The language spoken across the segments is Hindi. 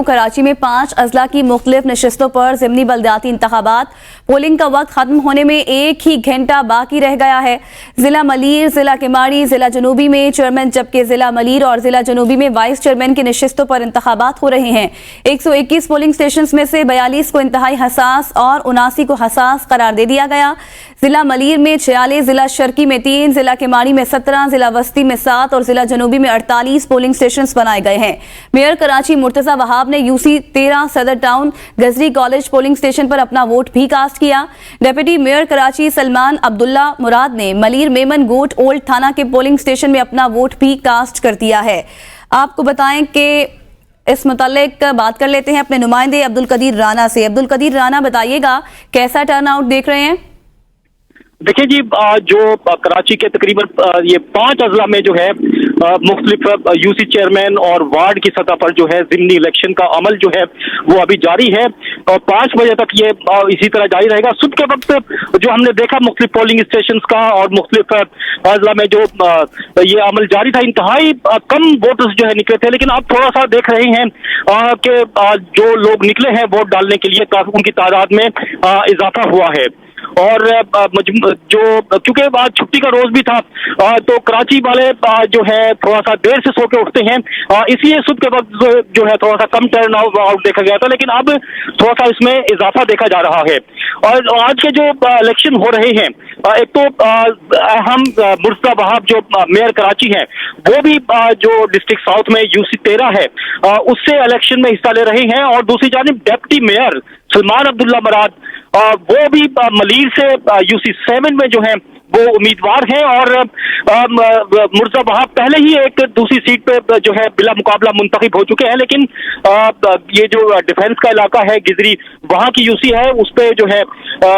कराची में 5 अजला की मुख्तलिफ नशिस्तों पर ज़िमनी बल्दियाती इंतखाबात। पोलिंग का वक्त खत्म होने में 1 ही घंटा बाकी रह गया है। जिला मलीर, जिला किमाड़ी, जिला जनूबी में चेयरमैन, जबकि जिला मलीर और जिला जनूबी में वाइस चेयरमैन की नशिस्तों पर इंतखाबात हो रहे हैं। 121 पोलिंग स्टेशन में से 42 को इंतहाई हसास और 79 को हसास करार दे दिया गया। जिला मलीर में 46, जिला शर्की में 3, जिला किमाड़ी में 17, जिला वस्ती में 7 और जिला जनूबी में 48 पोलिंग स्टेशन बनाए गए हैं। मेयर कराची मुर्तजा वहाब ने यूसी 13 सदर टाउन गजरी कॉलेज पोलिंग स्टेशन पर अपना वोट भी कास्ट किया। डिप्टी मेयर कराची सलमान अब्दुल्ला मुराद ने मलीर मेमन गोट ओल्ड थाना के पोलिंग स्टेशन में अपना वोट भी कास्ट कर दिया है। आपको बताएं कि इस मुतालिक बात कर लेते हैं अपने नुमाइंदे अब्दुल कदीर राना से। अब्दुल कदीर राना, बताइएगा कैसा टर्नआउट देख रहे हैं? देखिए जी, जो कराची के तकरीबन ये 5 अजला में जो है मुख्तलिफ यूसी चेयरमैन और वार्ड की सतह पर जो है ज़िमनी इलेक्शन का अमल जो है वो अभी जारी है और 5 बजे तक ये इसी तरह जारी रहेगा। सुबह के वक्त जो हमने देखा मुख्तलिफ पोलिंग स्टेशन का और मुख्तलिफ अजला में जो ये अमल जारी था, इंतहाई कम वोटर्स जो है निकले थे, लेकिन अब थोड़ा सा देख रहे हैं कि जो लोग निकले हैं वोट डालने के लिए काफी उनकी तादाद में इजाफा हुआ है। और जो क्योंकि आज छुट्टी का रोज भी था तो कराची वाले जो है थोड़ा सा देर से सो के उठते हैं, इसलिए सुबह के वक्त जो है थोड़ा सा कम टर्न आउट देखा गया था, लेकिन अब थोड़ा सा इसमें इजाफा देखा जा रहा है। और आज के जो इलेक्शन हो रहे हैं, एक तो अहम मुर्तजा वहाब जो मेयर कराची हैं वो भी जो डिस्ट्रिक्ट साउथ में यूसी 13 है उससे इलेक्शन में हिस्सा ले रहे हैं, और दूसरी जानिब डिप्टी मेयर सलमान अब्दुल्ला मुराद वो भी मलीर से यूसी 7 में जो है वो उम्मीदवार हैं। और मुर्तजा वहाब पहले ही एक दूसरी सीट पे जो है बिला मुकाबला मुंतखब हो चुके हैं, लेकिन ये जो डिफेंस का इलाका है गिजरी, वहां की यूसी है उस पे जो है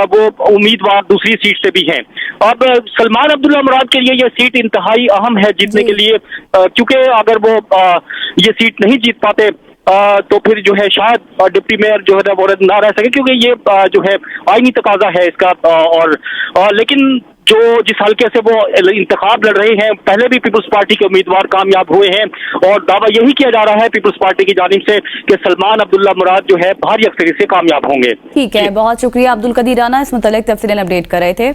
वो उम्मीदवार दूसरी सीट से भी हैं। अब सलमान अब्दुल्ला मुराद के लिए ये सीट इंतहाई अहम है जीतने के लिए, क्योंकि अगर वो ये सीट नहीं जीत पाते तो फिर जो है शायद डिप्टी मेयर जो है वो ना रह सके, क्योंकि ये जो है आईनी तकाजा है इसका। और लेकिन जो जिस हल्के से वो इंतखाब लड़ रहे हैं, पहले भी पीपल्स पार्टी के उम्मीदवार कामयाब हुए हैं और दावा यही किया जा रहा है पीपल्स पार्टी की जानिब से कि सलमान अब्दुल्ला मुराद जो है भारी अक्सरियत से कामयाब होंगे। ठीक है, बहुत शुक्रिया अब्दुल कदीर राना, इस मुतालिक तफसीलन अपडेट कर रहे थे।